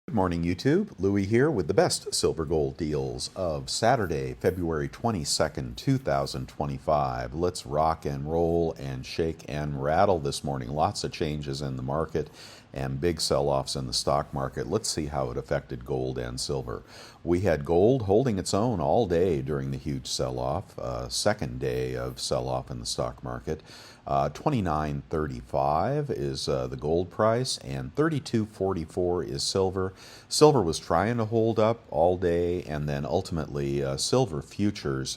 Good morning, YouTube. Louis here with the best silver gold deals of Saturday, February 22nd, 2025. Let's rock and roll and shake and rattle this morning. Lots of changes in the market and big sell-offs in the stock market. Let's see how it affected gold and silver. We had gold holding its own all day during the huge sell-off, second day of sell-off in the stock market. 29.35 is the gold price, and 32.44 is silver. Silver was trying to hold up all day, and then ultimately silver futures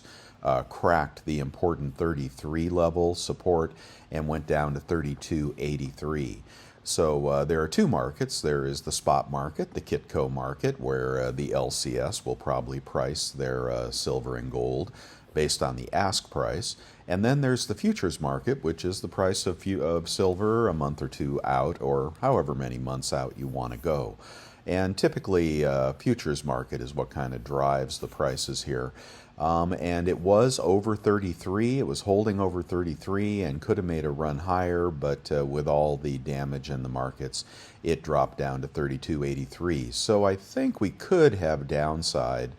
cracked the important 33 level support and went down to 32.83. So there are two markets. There is the spot market, the Kitco market, where the LCS will probably price their silver and gold based on the ask price. And then there's the futures market, which is the price of silver a month or two out, or however many months out you want to go. And typically, futures market is what kind of drives the prices here. And it was over 33. It was holding over 33 and could have made a run higher, but with all the damage in the markets, it dropped down to 32.83. So I think we could have downside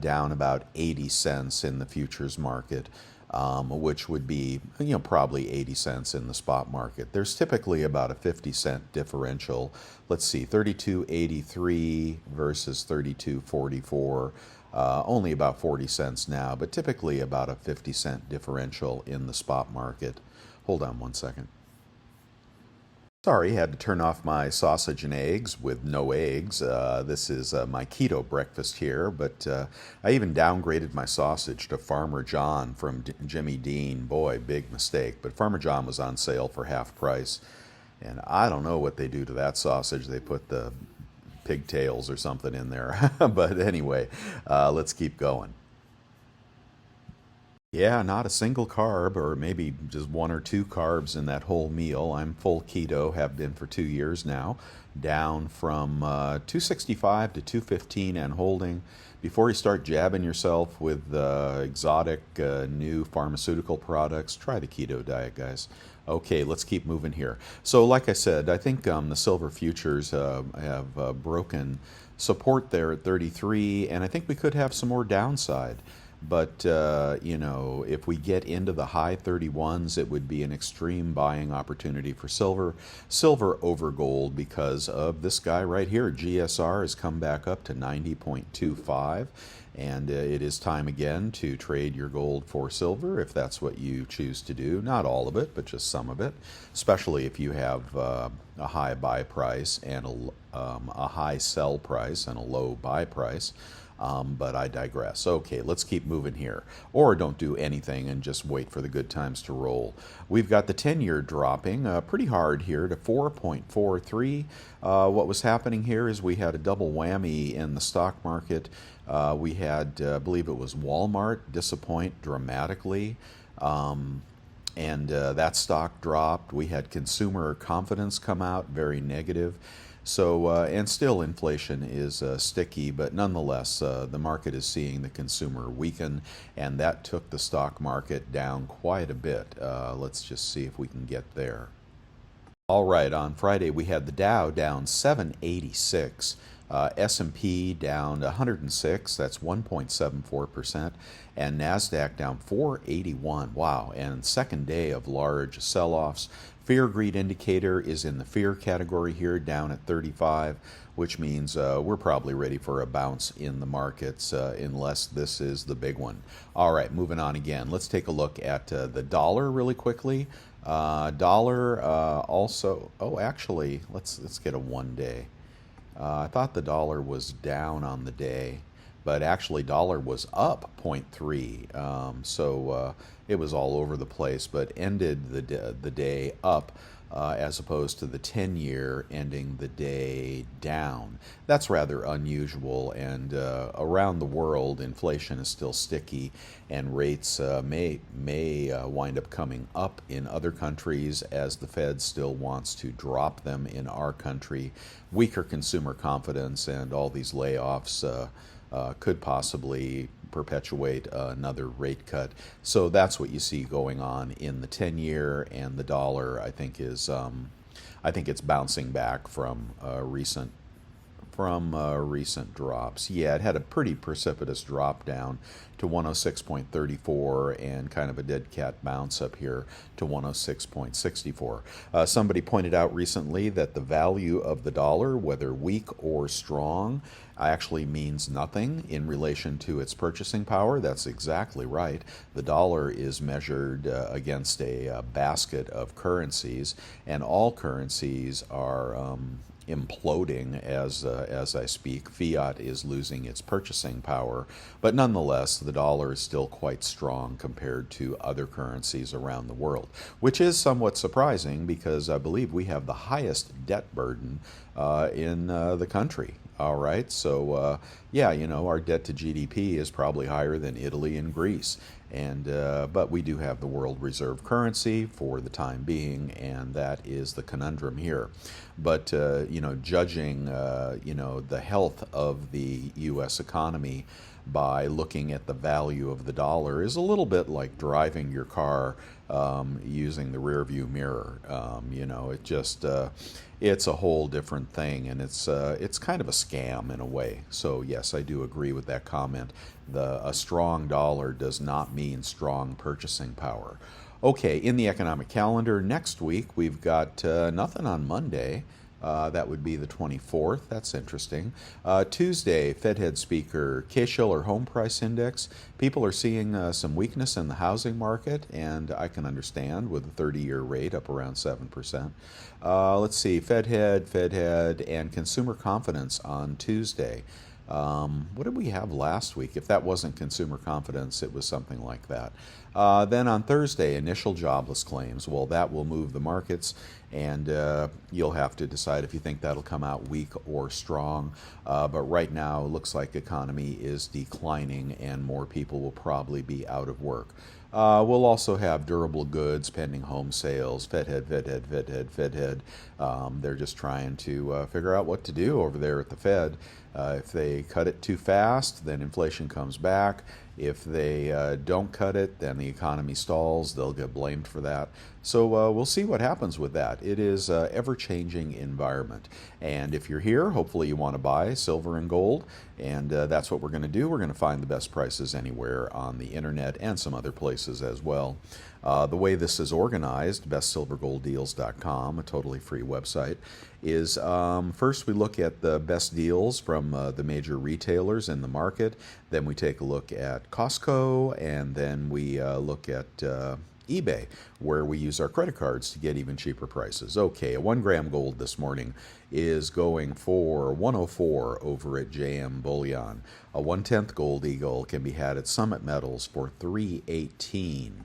down about 80 cents in the futures market. Which would be, probably 80 cents in the spot market. There's typically about a 50-cent differential. Let's see, 32.83 versus 32.44. Only about 40 cents now, but typically about a 50-cent differential in the spot market. Hold on one second. Sorry, had to turn off my sausage and eggs with no eggs. This is my keto breakfast here, but I even downgraded my sausage to Farmer John from Jimmy Dean. Boy, big mistake, but Farmer John was on sale for half price, and I don't know what they do to that sausage. They put the pigtails or something in there, but anyway, let's keep going. Yeah, not a single carb, or maybe just one or two carbs in that whole meal. I'm full keto, have been for 2 years now, down from 265 to 215 and holding. Before you start jabbing yourself with exotic new pharmaceutical products, try the keto diet, guys. Okay, let's keep moving here. So, like I said, I think the silver futures have broken support there at 33, and I think we could have some more downside. But, if we get into the high 31s, it would be an extreme buying opportunity for silver. Silver over gold because of this guy right here. GSR has come back up to 90.25. And it is time again to trade your gold for silver if that's what you choose to do. Not all of it, but just some of it, especially if you have a high buy price and a high sell price and a low buy price. But I digress. Okay, let's keep moving here. Or don't do anything and just wait for the good times to roll. We've got the 10-year dropping pretty hard here to 4.43. What was happening here is we had a double whammy in the stock market. We had, I believe it was Walmart, disappoint dramatically. And that stock dropped. We had consumer confidence come out, very negative. So, and still inflation is sticky, but nonetheless, the market is seeing the consumer weaken, and that took the stock market down quite a bit. Let's just see if we can get there. All right, on Friday we had the Dow down 786, S&P down 106, that's 1.74%, and NASDAQ down 481. Wow, and second day of large sell-offs. Fear greed indicator is in the fear category here, down at 35, which means we're probably ready for a bounce in the markets unless this is the big one. All right, moving on again. Let's take a look at the dollar really quickly. Dollar also, oh, actually, let's get a 1 day. I thought the dollar was down on the day, but actually dollar was up 0.3. So it was all over the place, but ended the day up as opposed to the 10-year ending the day down. That's rather unusual, and around the world, inflation is still sticky, and rates may wind up coming up in other countries as the Fed still wants to drop them in our country. Weaker consumer confidence and all these layoffs could possibly perpetuate another rate cut. So that's what you see going on in the 10-year, and the dollar I think is I think it's bouncing back from recent from recent drops. Yeah, it had a pretty precipitous drop down to 106.34 and kind of a dead cat bounce up here to 106.64. Somebody pointed out recently that the value of the dollar, whether weak or strong, actually means nothing in relation to its purchasing power. That's exactly right. The dollar is measured against a basket of currencies, and all currencies are imploding as I speak. Fiat is losing its purchasing power, but nonetheless, the dollar is still quite strong compared to other currencies around the world, which is somewhat surprising because I believe we have the highest debt burden in the country. All right, so yeah, you know, our debt to GDP is probably higher than Italy and Greece, and but we do have the world reserve currency for the time being, and that is the conundrum here. But you know, judging you know, the health of the U.S. economy by looking at the value of the dollar is a little bit like driving your car using the rear view mirror. You know, it just it's a whole different thing, and it's kind of a scam in a way. So yes, I do agree with that comment. A strong dollar does not mean strong purchasing power. Okay, in the economic calendar next week, we've got nothing on Monday. That would be the 24th. That's interesting. Tuesday, Fed head speaker, Case-Shiller Home Price Index. People are seeing some weakness in the housing market, and I can understand with the 30-year rate up around 7%. Let's see, Fed head, and consumer confidence on Tuesday. What did we have last week? If that wasn't consumer confidence, it was something like that. Then on Thursday, initial jobless claims. Well, that will move the markets, and you'll have to decide if you think that'll come out weak or strong. But right now, it looks like the economy is declining, and more people will probably be out of work. We'll also have durable goods, pending home sales, Fed head. They're just trying to figure out what to do over there at the Fed. If they cut it too fast, then inflation comes back. If they don't cut it, then the economy stalls. They'll get blamed for that. So we'll see what happens with that. It is an ever-changing environment. And if you're here, hopefully you want to buy silver and gold. And that's what we're going to do. We're going to find the best prices anywhere on the internet and some other places as well. The way this is organized, bestsilvergolddeals.com, a totally free website, is first we look at the best deals from the major retailers in the market. Then we take a look at Costco, and then we look at eBay, where we use our credit cards to get even cheaper prices. Okay, a 1 gram gold this morning is going for 104 over at JM Bullion. A 1/10 gold eagle can be had at Summit Metals for 318.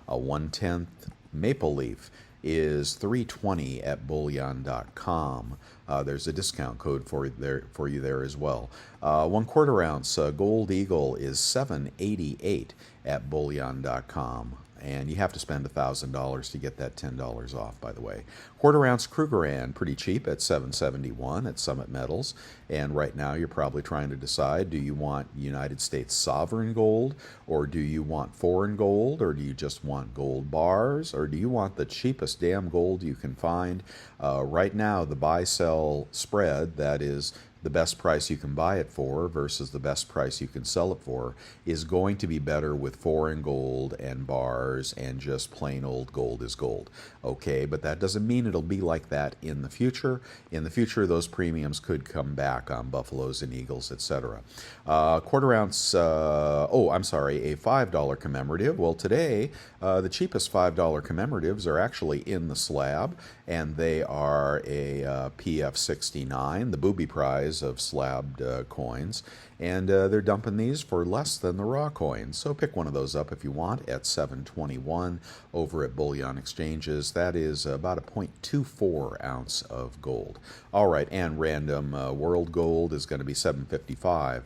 A 1/10 maple leaf is 320 at bullion.com. There's a discount code for you there as well. 1/4 ounce gold eagle is 788 at bullion.com. And you have to spend $1,000 to get that $10 off, by the way. 1/4 ounce Krugerrand, pretty cheap at $771 at Summit Metals. And right now you're probably trying to decide, do you want United States sovereign gold, or do you want foreign gold, or do you just want gold bars, or do you want the cheapest damn gold you can find? Right now, the buy-sell spread, that is the best price you can buy it for versus the best price you can sell it for, is going to be better with foreign gold and bars and just plain old gold is gold. Okay, but that doesn't mean it'll be like that in the future. In the future, those premiums could come back on buffaloes and eagles, etc. 1/4 ounce, a $5 commemorative. Well, today, the cheapest $5 commemoratives are actually in the slab, and they are a PF69, the booby prize of slabbed coins, and they're dumping these for less than the raw coins. So pick one of those up if you want at $721 over at Bullion Exchanges. That is about a 0.24 ounce of gold. All right, and random world gold is going to be $755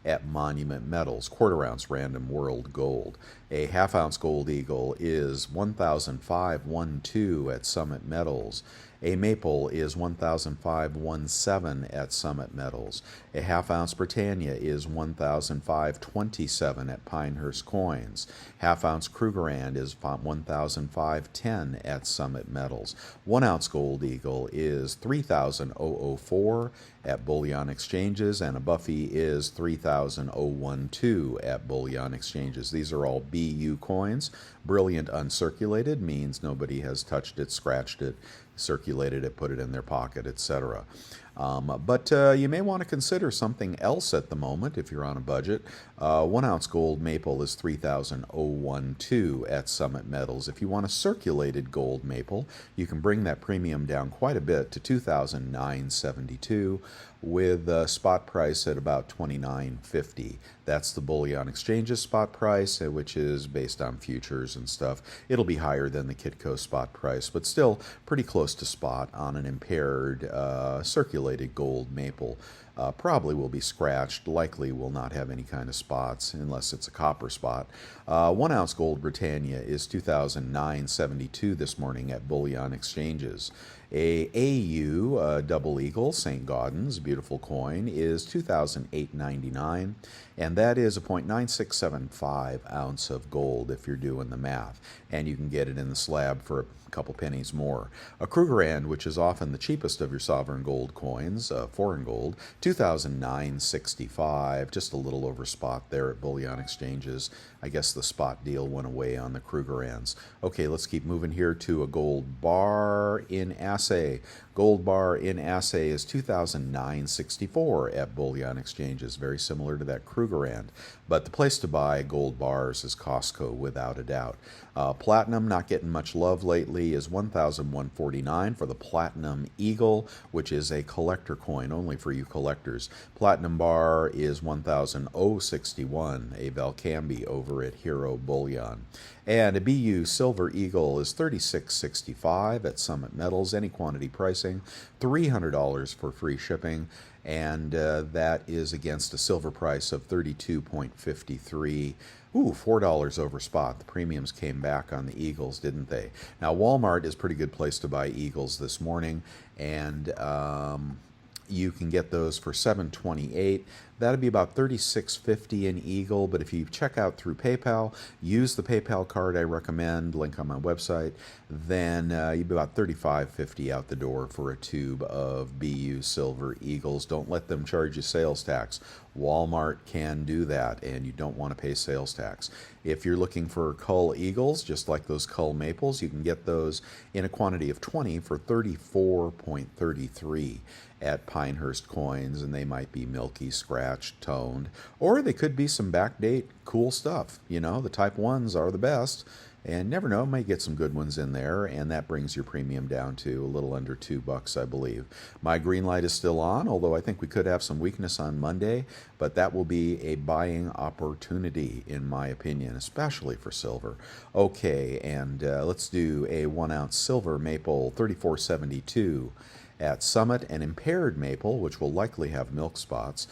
at Monument Metals. 1/4 ounce random world gold. A 1/2 ounce gold eagle is 1,512 at Summit Metals. A maple is 1,517 at Summit Metals. A 1/2 ounce Britannia is 1,527 at Pinehurst Coins. 1/2 ounce Krugerrand is 1,510 at Summit Metals. 1 ounce gold eagle is 3,004 at bullion exchanges, and a Buffy is 3,012 at bullion exchanges. These are all BU coins. Brilliant uncirculated means nobody has touched it, scratched it, circulated it, put it in their pocket, etc. But you may want to consider something else at the moment if you're on a budget. 1 ounce gold maple is 3,012 at Summit Metals. If you want a circulated gold maple, you can bring that premium down quite a bit to 2,972 with a spot price at about 29.50. That's the bullion exchanges spot price, which is based on futures and stuff. It'll be higher than the Kitco spot price, but still pretty close to spot on an impaired circulated gold maple. Probably will be scratched, likely will not have any kind of spots unless it's a copper spot. 1 ounce gold Britannia is 2,972 this morning at bullion exchanges. A AU double eagle St. Gaudens, beautiful coin, is 2,899, and that is a 0.9675 ounce of gold if you're doing the math, and you can get it in the slab for a couple pennies more. A Krugerrand, which is often the cheapest of your sovereign gold coins, foreign gold, 2,965, just a little over spot there at bullion exchanges. I guess the spot deal went away on the Krugerrands. Okay, let's keep moving here to a gold bar in assay. Gold bar in assay is 2,964 at bullion exchanges, very similar to that Krugerrand. But the place to buy gold bars is Costco, without a doubt. Platinum, not getting much love lately, is 1,149 for the Platinum Eagle, which is a collector coin, only for you collectors. Platinum bar is 1,061, a Valcambi over at Hero Bullion. And a BU Silver Eagle is $36.65 at Summit Metals, any quantity pricing, $300 for free shipping, and that is against a silver price of $32.53. Ooh, $4 over spot. The premiums came back on the Eagles, didn't they? Now, Walmart is a pretty good place to buy Eagles this morning, and you can get those for $7.28. That'd be about $36.50 an Eagle, but if you check out through PayPal, use the PayPal card I recommend, link on my website, then you'd be about $35.50 out the door for a tube of BU Silver Eagles. Don't let them charge you sales tax. Walmart can do that, and you don't want to pay sales tax. If you're looking for Cull Eagles, just like those Cull Maples, you can get those in a quantity of 20 for $34.33 at Pinehurst Coins, and they might be milky, scratched, toned, or they could be some backdate cool stuff. You know, the Type 1s are the best, and never know, might get some good ones in there, and that brings your premium down to a little under $2, I believe. My green light is still on, although I think we could have some weakness on Monday, but that will be a buying opportunity, in my opinion, especially for silver. Okay, and let's do a 1 ounce silver maple, $34.72 at Summit. An impaired maple, which will likely have milk spots,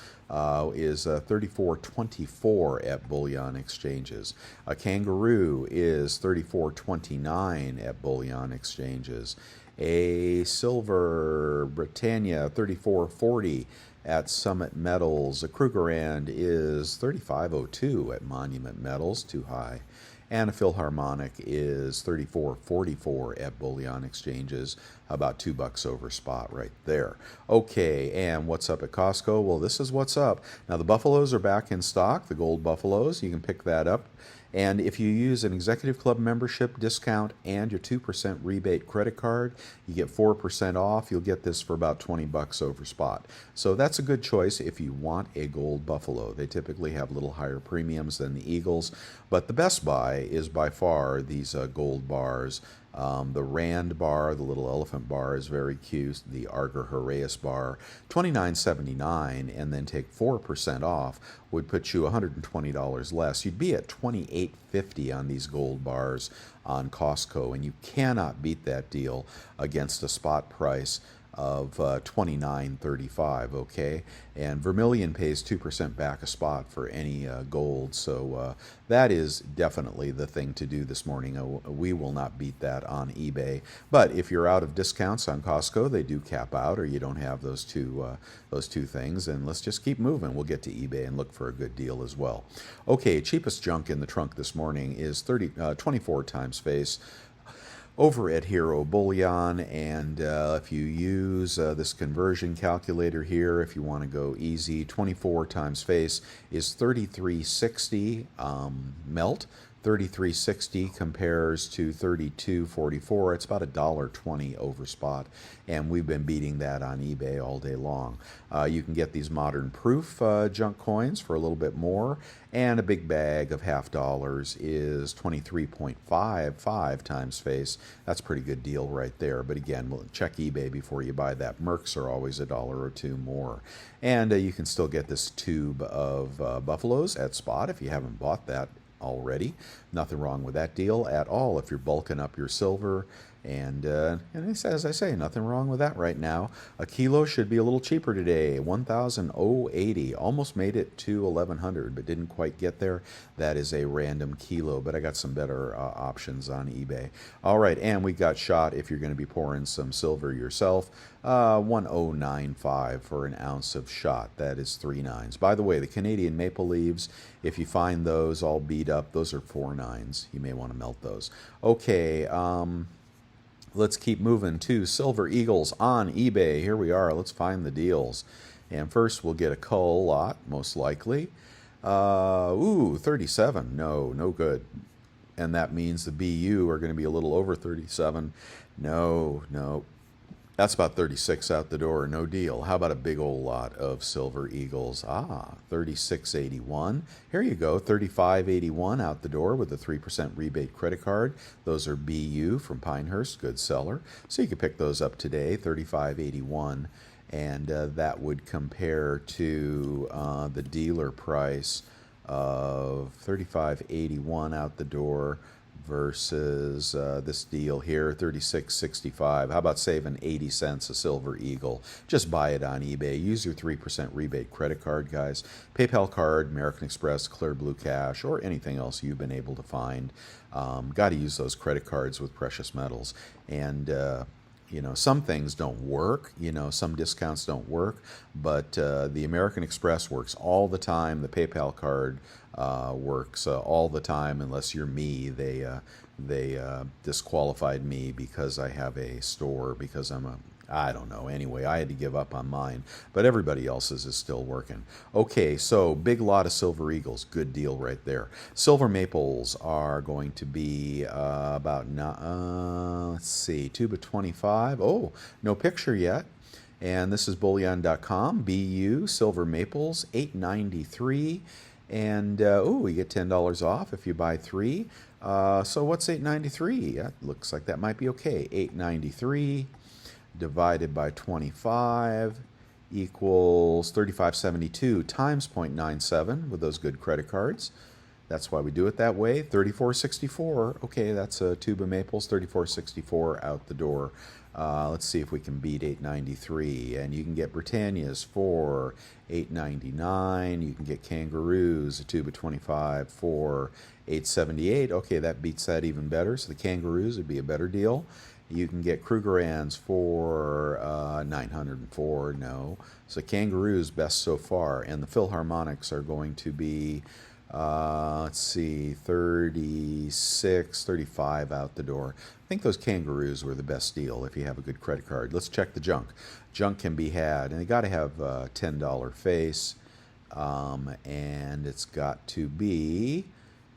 is $34.24 at bullion exchanges. A kangaroo is $34.29 at bullion exchanges. A silver Britannia, $34.40 at Summit Metals. A Krugerrand is $35.02 at Monument Metals, too high. And a Philharmonic is $34.44 at bullion exchanges, about $2 over spot right there. Okay, and what's up at Costco? Well, this is what's up. Now, the Buffaloes are back in stock, the gold Buffaloes. You can pick that up. And if you use an Executive Club membership discount and your 2% rebate credit card, you get 4% off. You'll get this for about $20 over spot. So that's a good choice if you want a gold Buffalo. They typically have a little higher premiums than the Eagles, but the best buy is by far these gold bars. The Rand bar, the little elephant bar, is very cute. The Arger Heraeus bar, $29.79, and then take 4% off would put you $120 less. You'd be at $28.50 on these gold bars on Costco, and you cannot beat that deal against a spot price of $29.35, okay? And Vermilion pays 2% back a spot for any gold, so that is definitely the thing to do this morning. We will not beat that on eBay, but if you're out of discounts on Costco, they do cap out, or you don't have those two things, and let's just keep moving. We'll get to eBay and look for a good deal as well. Okay, cheapest junk in the trunk this morning is 24 times face. over at Hero Bullion, and if you use this conversion calculator here, if you want to go easy, 24 times face is 3360 melt. 3360 compares to 3244. It's about $1.20 over spot, and we've been beating that on eBay all day long. You can get these modern proof junk coins for a little bit more, and a big bag of $half is 23.55 times face. That's a pretty good deal right there. But again, we'll check eBay before you buy that. Mercs are always $1 or $2 more. And you can still get this tube of buffaloes at spot if you haven't bought that already. Nothing wrong with that deal at all if you're bulking up your silver. And as I say, nothing wrong with that right now. A kilo should be a little cheaper today, 1,080. Almost made it to 1,100, but didn't quite get there. That is a random kilo, but I got some better options on eBay. All right, and we got shot, if you're going to be pouring some silver yourself, 1,095 for an ounce of shot. That is 3 nines. By the way, the Canadian maple leaves, if you find those all beat up, those are 4 nines. You may want to melt those. Okay, let's keep moving to Silver Eagles on eBay. Here we are. Let's find the deals. And first we'll get a cull lot, most likely. 37. No good. And that means the BU are going to be a little over 37. No. That's about 36 out the door. No deal. How about a big old lot of Silver Eagles? 36.81. Here you go. 35.81 out the door with a 3% rebate credit card. Those are BU from Pinehurst. Good seller. So you can pick those up today. 35.81. And that would compare to the dealer price of 35.81 out the door versus this deal here, 36.65. How about saving 80 cents a Silver Eagle? Just buy it on eBay. Use your 3% rebate credit card, guys. PayPal card, American Express, Clear Blue Cash, or anything else you've been able to find. Got to use those credit cards with precious metals. And some things don't work, some discounts don't work, but the American Express works all the time. The PayPal card works all the time, unless you're me. They disqualified me because I have a store, because I don't know. Anyway, I had to give up on mine, but everybody else's is still working. Okay, so big lot of Silver Eagles. Good deal right there. Silver Maples are going to be about, let's see, tube of 25. Oh, no picture yet. And this is bullion.com. BU, Silver Maples, $8.93. And, we get $10 off if you buy 3. So what's $8.93? That looks like that might be okay. $8.93. divided by 25 equals 35.72 times 0.97 with those good credit cards. That's why we do it that way. 34.64. Okay, that's a tube of maples. 34.64 out the door. Let's see if we can beat 8.93. And you can get Britannias for 8.99. You can get Kangaroos, a tube of 25, for 8.78. Okay, that beats that even better. So the Kangaroos would be a better deal. You can get Krugerrands for 904. No. So Kangaroos best so far. And the Philharmonics are going to be, let's see, 36, 35 out the door. I think those Kangaroos were the best deal if you have a good credit card. Let's check the junk. Junk can be had, and you got to have a $10 face, and it's got to be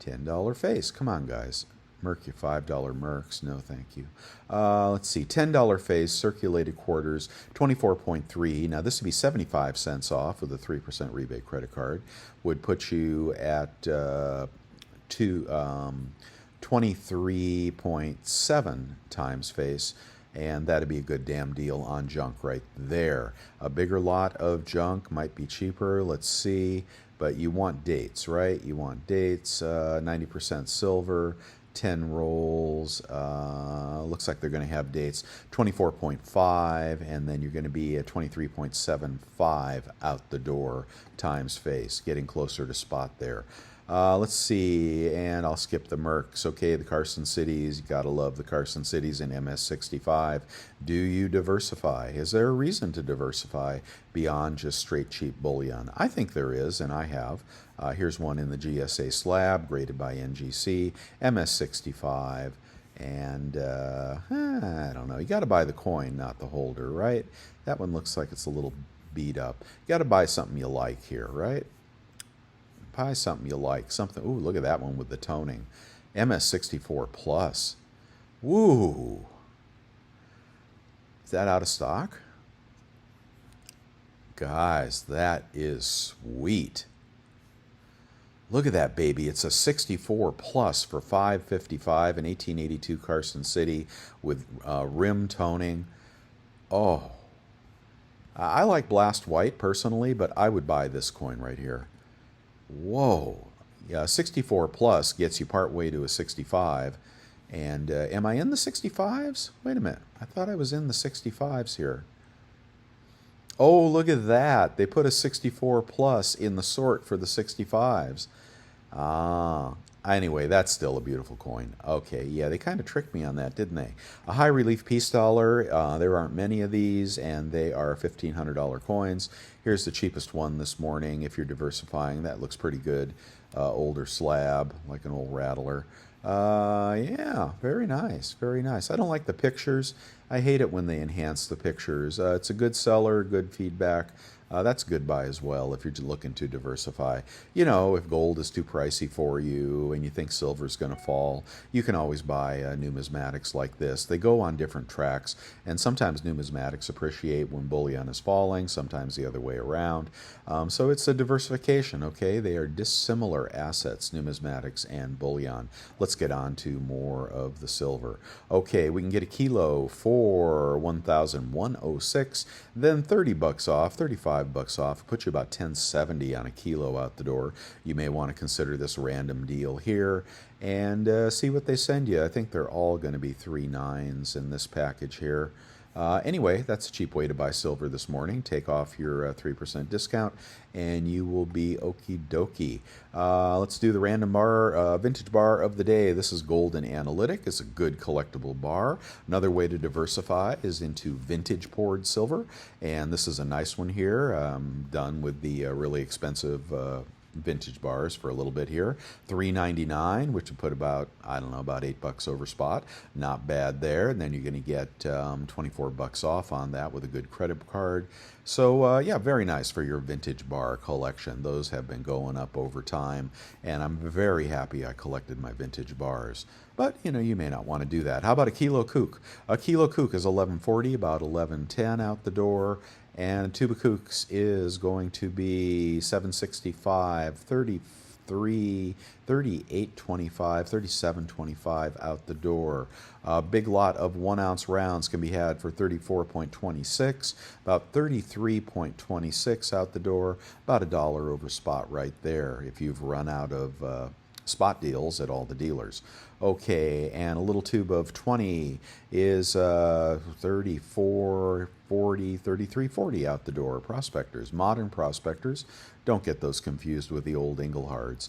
$10 face. Come on, guys. Merc your $5 Mercs. No, thank you. Let's see. $10 face, circulated quarters, 24.3. Now, this would be 75 cents off with a 3% rebate credit card. Would put you at 23.7 times face. And that'd be a good damn deal on junk right there. A bigger lot of junk might be cheaper. Let's see. But you want dates, right? You want dates. 90% silver. 10 rolls, looks like they're going to have dates, 24.5, and then you're going to be at 23.75 out the door times face, getting closer to spot there. Let's see, and I'll skip the Mercs. Okay, the Carson Cities, you gotta love the Carson Cities in MS65. Do you diversify? Is there a reason to diversify beyond just straight cheap bullion? I think there is, and I have. Here's one in the GSA slab, graded by NGC, MS65. And I don't know. You got to buy the coin, not the holder, right? That one looks like it's a little beat up. You got to buy something you like here, right? Buy something you like. Something. Ooh, look at that one with the toning. MS64 Plus. Woo! Is that out of stock? Guys, that is sweet. Look at that baby. It's a 64 plus for 555 in 1882 Carson City with rim toning. Oh, I like Blast White personally, but I would buy this coin right here. Whoa. Yeah, 64 plus gets you partway to a 65. And am I in the 65s? Wait a minute. I thought I was in the 65s here. Oh, look at that. They put a 64 plus in the sort for the 65s. Ah, anyway, that's still a beautiful coin. Okay, yeah, they kind of tricked me on that, didn't they? A high relief peace dollar. There aren't many of these, and they are $1,500 coins. Here's the cheapest one this morning. If you're diversifying, that looks pretty good. Older slab, like an old rattler. Yeah, very nice, very nice. I don't like the pictures. I hate it when they enhance the pictures. It's a good seller, good feedback. That's good buy as well if you're looking to diversify. You know, if gold is too pricey for you and you think silver's going to fall, you can always buy numismatics like this. They go on different tracks, and sometimes numismatics appreciate when bullion is falling, sometimes the other way around. So it's a diversification, okay? They are dissimilar assets, numismatics and bullion. Let's get on to more of the silver. Okay, we can get a kilo for 1,106, then 30 bucks off, 35 bucks off, put you about 1070 on a kilo out the door. You may want to consider this random deal here and see what they send you. I think they're all going to be 3 9s in this package here. Anyway, that's a cheap way to buy silver this morning. Take off your 3% discount and you will be okie dokie. Let's do the random bar, vintage bar of the day. This is Golden Analytic. It's a good collectible bar. Another way to diversify is into vintage poured silver. And this is a nice one here, done with the really expensive vintage bars for a little bit here. $3.99, which would put about, I don't know, about $8 over spot. Not bad there. And then you're going to get 24 bucks off on that with a good credit card. So yeah, very nice for your vintage bar collection. Those have been going up over time, and I'm very happy I collected my vintage bars. But, you know, you may not want to do that. How about a kilo kook? A kilo kook is $11.40, about $11.10 out the door. And a tube of kooks is going to be $7.65, $33, $38.25, $37.25 out the door. A big lot of 1 ounce rounds can be had for $34.26, about $33.26 out the door, about $1 over spot right there if you've run out of spot deals at all the dealers. Okay, and a little tube of 20 is $34.40, $33.40 out the door. Prospectors, modern prospectors, don't get those confused with the old Inglehards.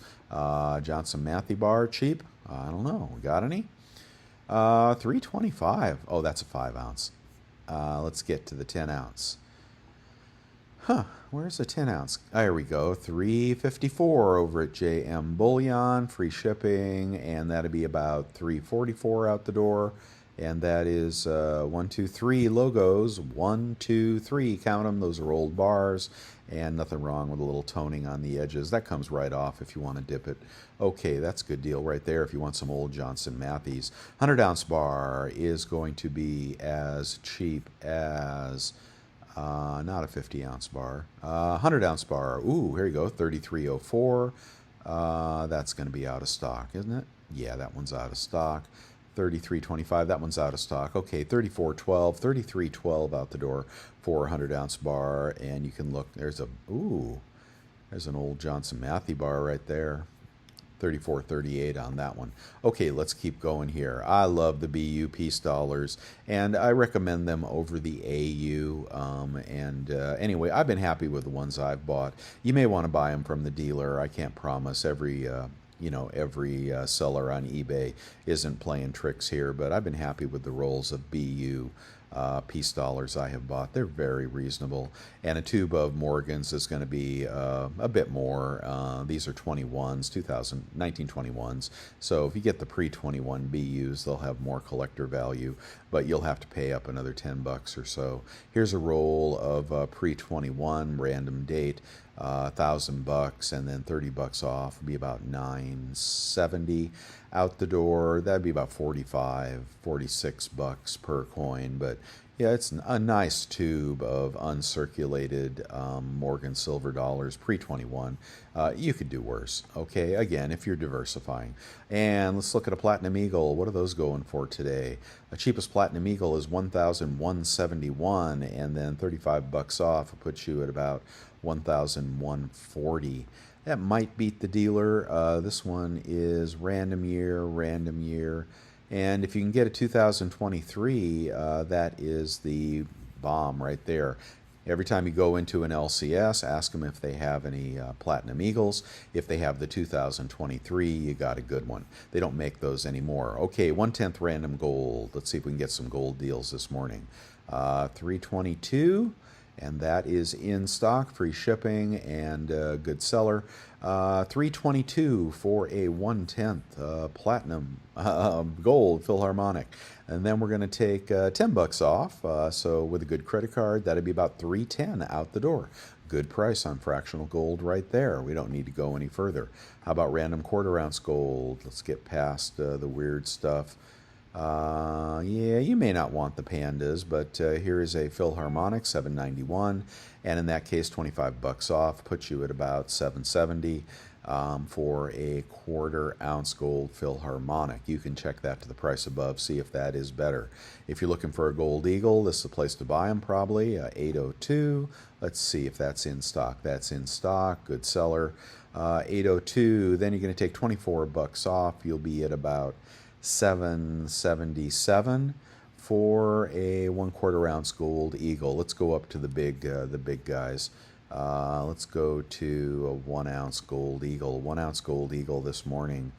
Johnson Matthey bar, cheap? I don't know. Got any? $3.25. Oh, that's a 5 ounce. Let's get to the 10 ounce. Huh, where's the 10 ounce? There we go, $3.54 over at JM Bullion, free shipping, and that'd be about $3.44 out the door. And that is 1, 2, 3 logos, 1, 2, 3, count them, those are old bars, and nothing wrong with a little toning on the edges. That comes right off if you want to dip it. Okay, that's a good deal right there if you want some old Johnson Mattheys. 100 ounce bar is going to be as cheap as... not a 50 ounce bar. 100 ounce bar. Ooh, here you go. $33.04. That's going to be out of stock, isn't it? Yeah, that one's out of stock. $33.25. That one's out of stock. Okay, $34.12. $33.12 out the door for a 100 ounce bar. And you can look. There's a there's an old Johnson Matthey bar right there. $34.38 on that one. Okay, let's keep going here. I love the BU peace dollars, and I recommend them over the AU. Anyway, I've been happy with the ones I've bought. You may want to buy them from the dealer. I can't promise every seller on eBay isn't playing tricks here, but I've been happy with the rolls of BU. peace dollars I have bought. They're very reasonable. And a tube of Morgans is going to be a bit more. These are 21s, 1921s. So if you get the pre-21 BUs, they'll have more collector value, but you'll have to pay up another 10 bucks or so. Here's a roll of pre-21 random date. $1,000 and then 30 bucks off would be about 970 out the door. That'd be about 46 bucks per coin. But yeah, it's a nice tube of uncirculated Morgan silver dollars pre-21. You could do worse. Okay, again, if you're diversifying. And let's look at a Platinum Eagle. What are those going for today? The cheapest Platinum Eagle is 1,171, and then 35 bucks off will put you at about 1,140. That might beat the dealer. This one is random year. And if you can get a 2023, that is the bomb right there. Every time you go into an LCS, ask them if they have any Platinum Eagles. If they have the 2023, you got a good one. They don't make those anymore. Okay, 1/10 random gold. Let's see if we can get some gold deals this morning. 322. And that is in stock, free shipping, and good seller. 322 for a 1/10 platinum gold Philharmonic. And then we're going to take 10 bucks off. So with a good credit card, that'd be about 310 out the door. Good price on fractional gold right there. We don't need to go any further. How about random quarter ounce gold? Let's get past the weird stuff. Yeah, you may not want the pandas, but here is a Philharmonic, 791, and in that case, 25 bucks off, puts you at about 770 for a quarter ounce gold Philharmonic. You can check that to the price above, see if that is better. If you're looking for a gold eagle, this is the place to buy them probably, 802. Let's see if that's in stock. That's in stock, good seller. 802, then you're going to take 24 bucks off. You'll be at about 777 for a 1/4 ounce gold eagle. Let's go up to the big guys. Let's go to a 1 ounce gold eagle. 1 ounce gold eagle this morning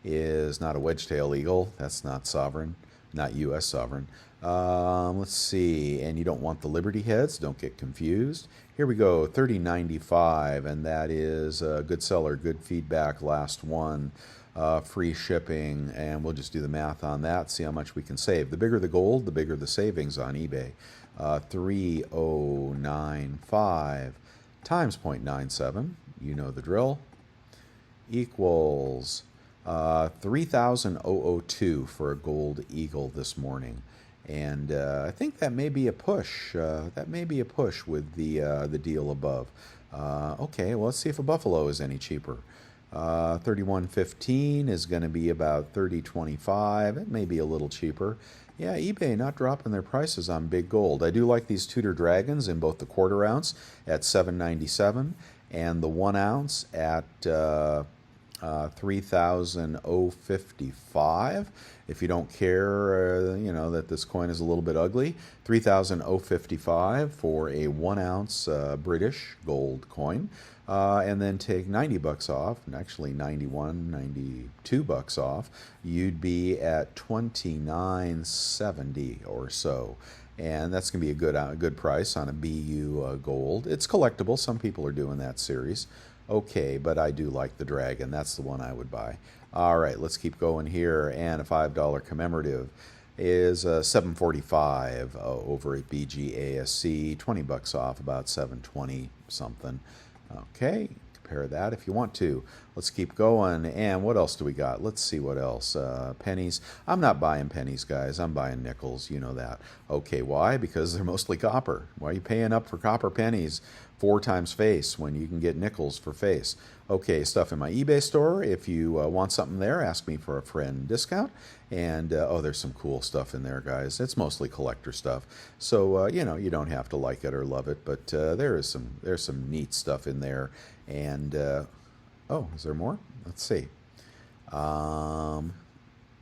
is not a wedge-tail eagle. That's not sovereign, not U.S. sovereign. Let's see, and you don't want the Liberty heads. Don't get confused. Here we go, 30.95, and that is a good seller, good feedback, last one. Free shipping, and we'll just do the math on that, see how much we can save. The bigger the gold, the bigger the savings on eBay. 3095 times 0.97, you know the drill, equals 3,002 for a gold eagle this morning. And I think that may be a push. That may be a push with the deal above. Okay, well, let's see if a buffalo is any cheaper. 31.15 is going to be about 30.25. It may be a little cheaper. Yeah, eBay not dropping their prices on big gold. I do like these Tudor Dragons in both the quarter ounce at 797 and the 1 ounce at 3,055. If you don't care, you know, that this coin is a little bit ugly, 3,055 for a 1 ounce British gold coin. And then take 90 bucks off, and actually 91, 92 bucks off, you'd be at 29.70 or so. And that's going to be a good price on a BU gold. It's collectible. Some people are doing that series. Okay, but I do like the Dragon. That's the one I would buy. All right, let's keep going here. And a $5 commemorative is 745 over at BGASC, 20 bucks off, about 720 something. Okay, compare that if you want to. Let's keep going. And what else do we got? Let's see what else. Pennies. I'm not buying pennies, guys. I'm buying nickels. You know that. Okay, why? Because they're mostly copper. Why are you paying up for copper pennies 4 times face when you can get nickels for face? Okay, stuff in my eBay store. If you want something there, ask me for a friend discount. And, oh, there's some cool stuff in there, guys. It's mostly collector stuff. So, you know, you don't have to like it or love it, but there's some neat stuff in there. And, oh, is there more? Let's see.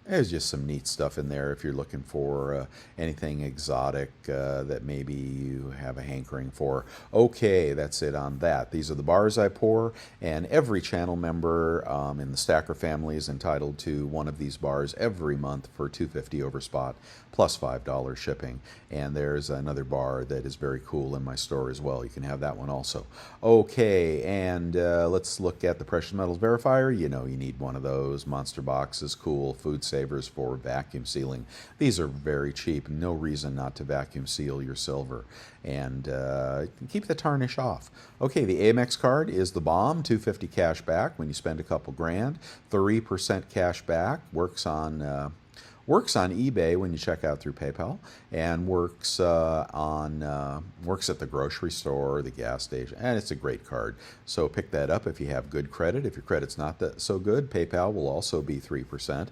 There's just some neat stuff in there if you're looking for anything exotic that maybe you have a hankering for. Okay, that's it on that. These are the bars I pour, and every channel member in the Stacker family is entitled to one of these bars every month for $2.50 over spot plus $5 shipping. And there's another bar that is very cool in my store as well. You can have that one also. Okay, and let's look at the precious metals verifier. You know you need one of those. Monster Box is cool. Food savers for vacuum sealing. These are very cheap. No reason not to vacuum seal your silver. And keep the tarnish off. Okay, the Amex card is the bomb. $2.50 cash back when you spend a couple grand. 3% cash back. Works on eBay when you check out through PayPal, and works works at the grocery store, the gas station, and it's a great card. So pick that up if you have good credit. If your credit's not that so good, PayPal will also be 3%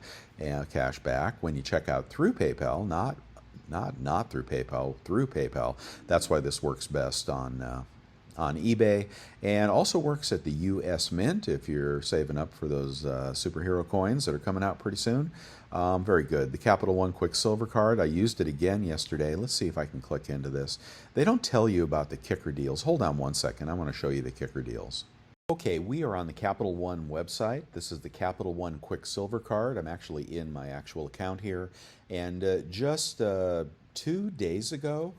cash back when you check out through PayPal, not through PayPal, through PayPal. That's why this works best on eBay, and also works at the U.S. Mint if you're saving up for those superhero coins that are coming out pretty soon. Very good. The Capital One Quicksilver card, I used it again yesterday. Let's see if I can click into this. They don't tell you about the kicker deals. Hold on one second. I want to show you the kicker deals. Okay, we are on the Capital One website. This is the Capital One Quicksilver card. I'm actually in my actual account here. And just 2 days ago,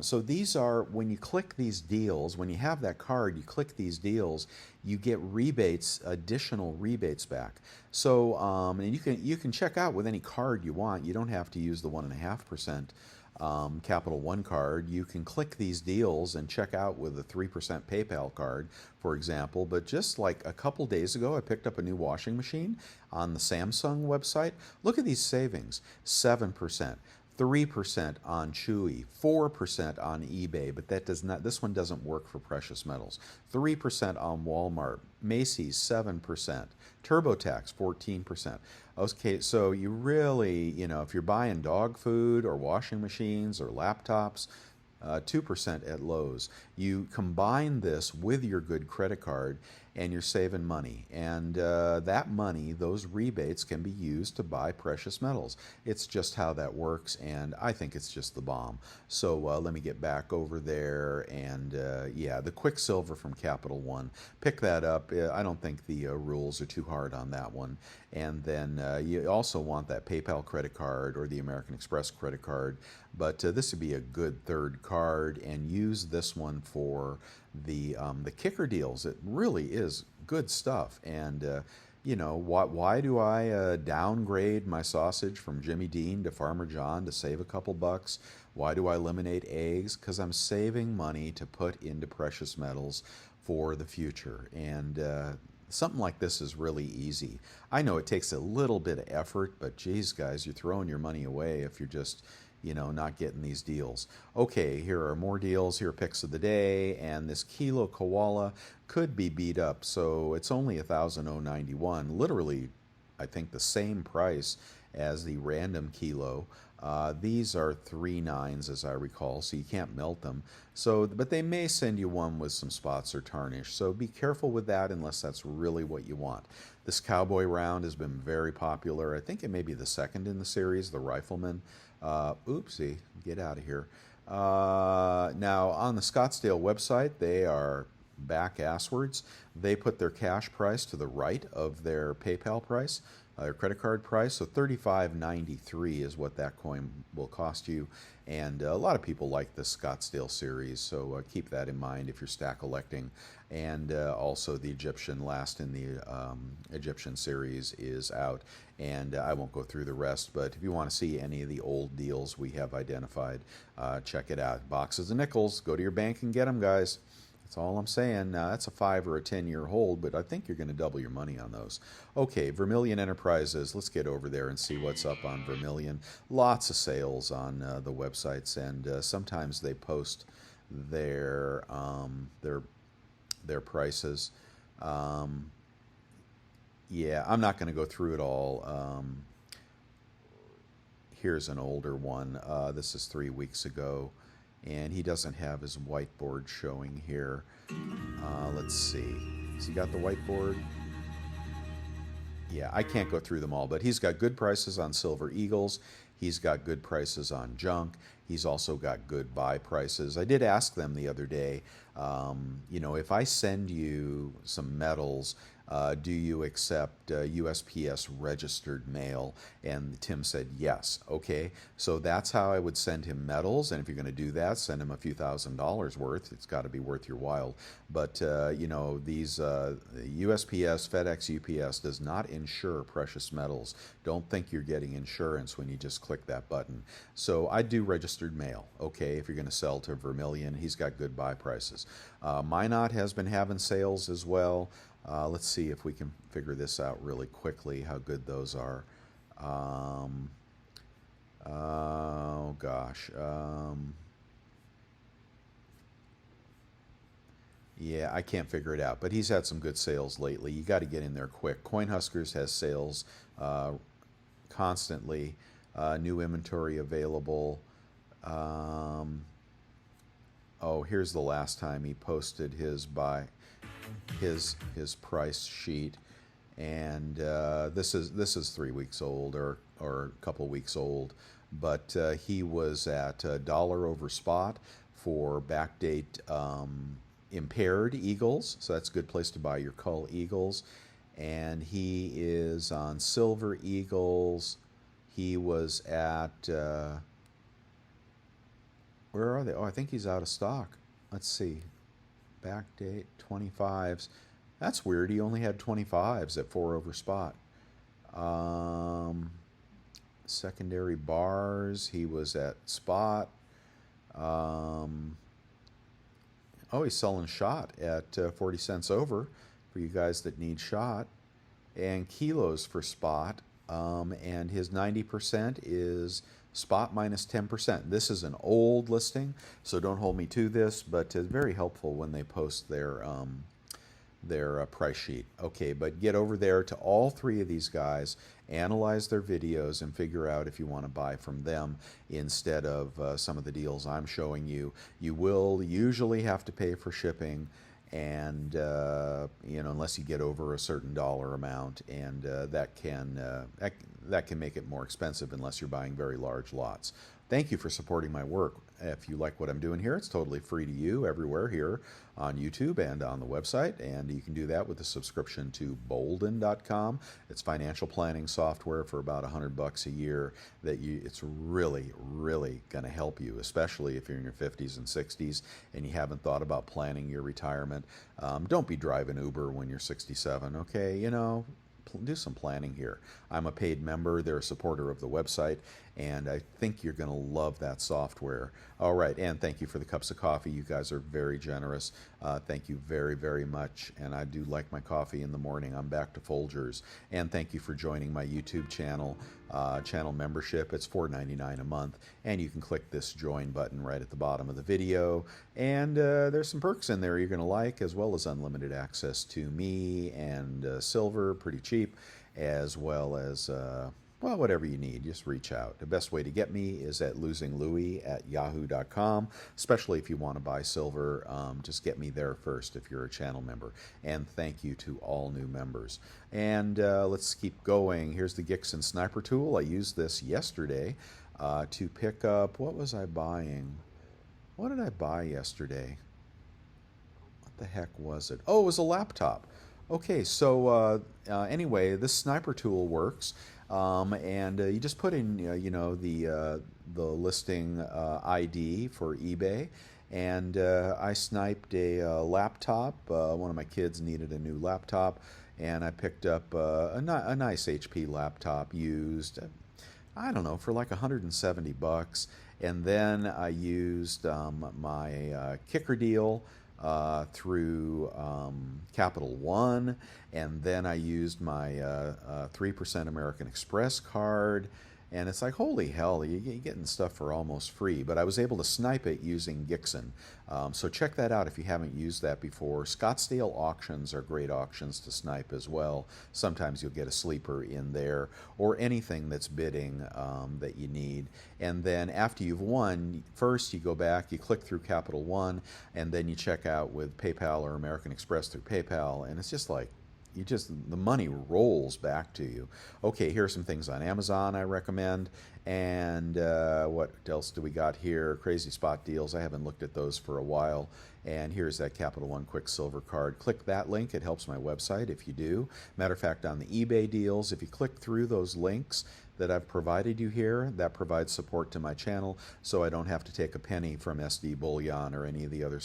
so these are, when you click these deals, when you have that card, you click these deals, you get rebates, additional rebates back. So, and you can check out with any card you want. You don't have to use the 1.5% Capital One card. You can click these deals and check out with a 3% PayPal card, for example. But just like a couple days ago, I picked up a new washing machine on the Samsung website. Look at these savings: 7%. 3% on Chewy, 4% on eBay, but that does not. This one doesn't work for precious metals. 3% on Walmart, Macy's 7%, TurboTax 14%. Okay, so you really, if you're buying dog food or washing machines or laptops, 2% at Lowe's. You combine this with your good credit card and you're saving money. And that money, those rebates, can be used to buy precious metals. It's just how that works, and I think it's just the bomb. So let me get back over there, and yeah, the Quicksilver from Capital One. Pick that up. I don't think the rules are too hard on that one. And then you also want that PayPal credit card or the American Express credit card. But this would be a good third card, and use this one for the kicker deals. It really is good stuff. And why do I downgrade my sausage from Jimmy Dean to Farmer John to save a couple bucks? Why do I eliminate eggs? Because I'm saving money to put into precious metals for the future. And something like this is really easy. I know it takes a little bit of effort, but geez, guys, you're throwing your money away if you're just not getting these deals. Okay, here are more deals. Here are picks of the day, and this kilo koala could be beat up. So it's only 1,091, literally, I think the same price as the random kilo. These are 3 nines, as I recall, so you can't melt them. So, but they may send you one with some spots or tarnish. So be careful with that unless that's really what you want. This cowboy round has been very popular. I think it may be the second in the series, the rifleman. Oopsie, get out of here. Now, on the Scottsdale website, they are back asswards. They put their cash price to the right of their PayPal price, their credit card price. So $35.93 is what that coin will cost you. And a lot of people like the Scottsdale series, so keep that in mind if you're stack collecting. And also the Egyptian, last in the Egyptian series is out. And I won't go through the rest, but if you want to see any of the old deals we have identified, check it out. Boxes of nickels, go to your bank and get them, guys. That's all I'm saying. That's a 5 or a 10-year hold, but I think you're going to double your money on those. Okay, Vermilion Enterprises. Let's get over there and see what's up on Vermilion. Lots of sales on the websites, and sometimes they post their prices. Yeah, I'm not going to go through it all. Here's an older one. This is 3 weeks ago. And he doesn't have his whiteboard showing here. Let's see. Has he got the whiteboard? Yeah, I can't go through them all, but he's got good prices on Silver Eagles. He's got good prices on junk. He's also got good buy prices. I did ask them the other day, if I send you some metals, do you accept USPS registered mail? And Tim said yes. Okay, so that's how I would send him metals. And if you're going to do that, send him a few $1,000s worth. It's got to be worth your while. But these USPS, FedEx, UPS does not insure precious metals. Don't think you're getting insurance when you just click that button. So I do registered mail. Okay, if you're going to sell to Vermilion, he's got good buy prices. Minot has been having sales as well. Let's see if we can figure this out really quickly, how good those are. Oh gosh. Yeah, I can't figure it out, but he's had some good sales lately. You got to get in there quick. Coinhuskers has sales constantly, new inventory available. Um, oh, here's the last time he posted his price sheet, and this is 3 weeks old or a couple weeks old, but he was at $1 over spot for backdate impaired eagles, so that's a good place to buy your cull eagles. And he is on silver eagles. He was at where are they? Oh, I think he's out of stock. Let's see. Backdate 25s. That's weird. He only had 25s at 4 over spot. Secondary bars. He was at spot. Oh, he's selling shot at 40 cents over for you guys that need shot. And kilos for spot. And his 90% is spot minus 10%. This is an old listing, so don't hold me to this, but it's very helpful when they post their price sheet. Okay, but get over there to all three of these guys, analyze their videos, and figure out if you want to buy from them instead of some of the deals I'm showing you. You will usually have to pay for shipping, and unless you get over a certain dollar amount, and that can make it more expensive unless you're buying very large lots. Thank you for supporting my work. If you like what I'm doing here, it's totally free to you everywhere here on YouTube and on the website, and you can do that with a subscription to bolden.com. It's financial planning software for about $100 a year it's really, really going to help you, especially if you're in your 50s and 60s and you haven't thought about planning your retirement. Don't be driving Uber when you're 67, okay? Do some planning here. I'm a paid member. They're a supporter of the website, and I think you're going to love that software. All right, and thank you for the cups of coffee. You guys are very generous. Thank you very, very much, and I do like my coffee in the morning. I'm back to Folgers, and thank you for joining my YouTube channel. Channel membership, it's $4.99 a month, and you can click this join button right at the bottom of the video, and there's some perks in there you're going to like, as well as unlimited access to me and silver, pretty cheap, as well as whatever you need, just reach out. The best way to get me is at losinglouis@yahoo.com, especially if you want to buy silver. Just get me there first if you're a channel member. And thank you to all new members. And let's keep going. Here's the Gixxon Sniper Tool. I used this yesterday to pick up, what was I buying? What did I buy yesterday? What the heck was it? Oh, it was a laptop. Okay, so anyway, this sniper tool works, and you just put in, the listing ID for eBay, and I sniped a laptop. One of my kids needed a new laptop, and I picked up a nice HP laptop used, I don't know, for like $170, and then I used my kicker deal through Capital One, and then I used my 3% American Express card, and it's like, holy hell, you're getting stuff for almost free. But I was able to snipe it using Gixxon. So check that out if you haven't used that before. Scottsdale auctions are great auctions to snipe as well. Sometimes you'll get a sleeper in there, or anything that's bidding that you need. And then after you've won, first you go back, you click through Capital One, and then you check out with PayPal or American Express through PayPal, and it's just like, you just, the money rolls back to you. Okay, here are some things on Amazon I recommend. And what else do we got here? Crazy spot deals. I haven't looked at those for a while. And here's that Capital One Quicksilver card. Click that link. It helps my website if you do. Matter of fact, on the eBay deals, if you click through those links that I've provided you here, that provides support to my channel, so I don't have to take a penny from SD Bullion or any of the other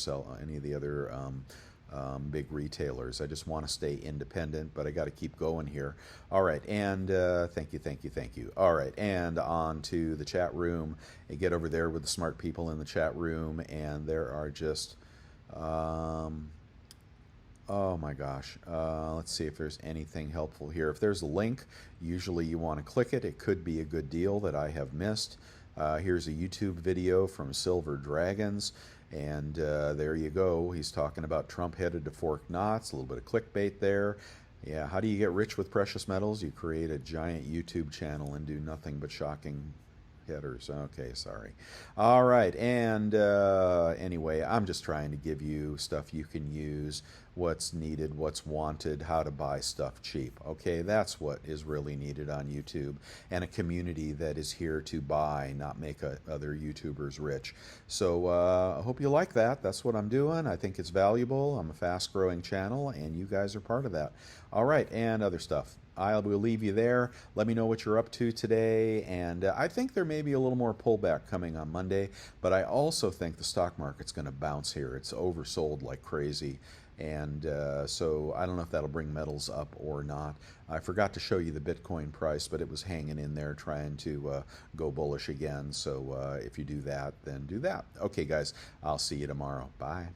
big retailers. I just want to stay independent, but I got to keep going here. All right, and thank you. All right, and on to the chat room. And get over there with the smart people in the chat room, and there are just, oh my gosh, let's see if there's anything helpful here. If there's a link, usually you want to click it. It could be a good deal that I have missed. Here's a YouTube video from Silver Dragons. And there you go. He's talking about Trump headed to Fort Knox. A little bit of clickbait there. Yeah, how do you get rich with precious metals? You create a giant YouTube channel and do nothing but shocking headers. Okay, sorry. All right, and anyway, I'm just trying to give you stuff you can use, what's needed, what's wanted, how to buy stuff cheap. Okay, that's what is really needed on YouTube, and a community that is here to buy, not make other YouTubers rich. So I hope you like that. That's what I'm doing. I think it's valuable. I'm a fast-growing channel, and you guys are part of that. All right, and other stuff. I will leave you there. Let me know what you're up to today. And I think there may be a little more pullback coming on Monday, but I also think the stock market's going to bounce here. It's oversold like crazy. And so I don't know if that'll bring metals up or not. I forgot to show you the Bitcoin price, but it was hanging in there trying to go bullish again. So if you do that, then do that. Okay, guys, I'll see you tomorrow. Bye.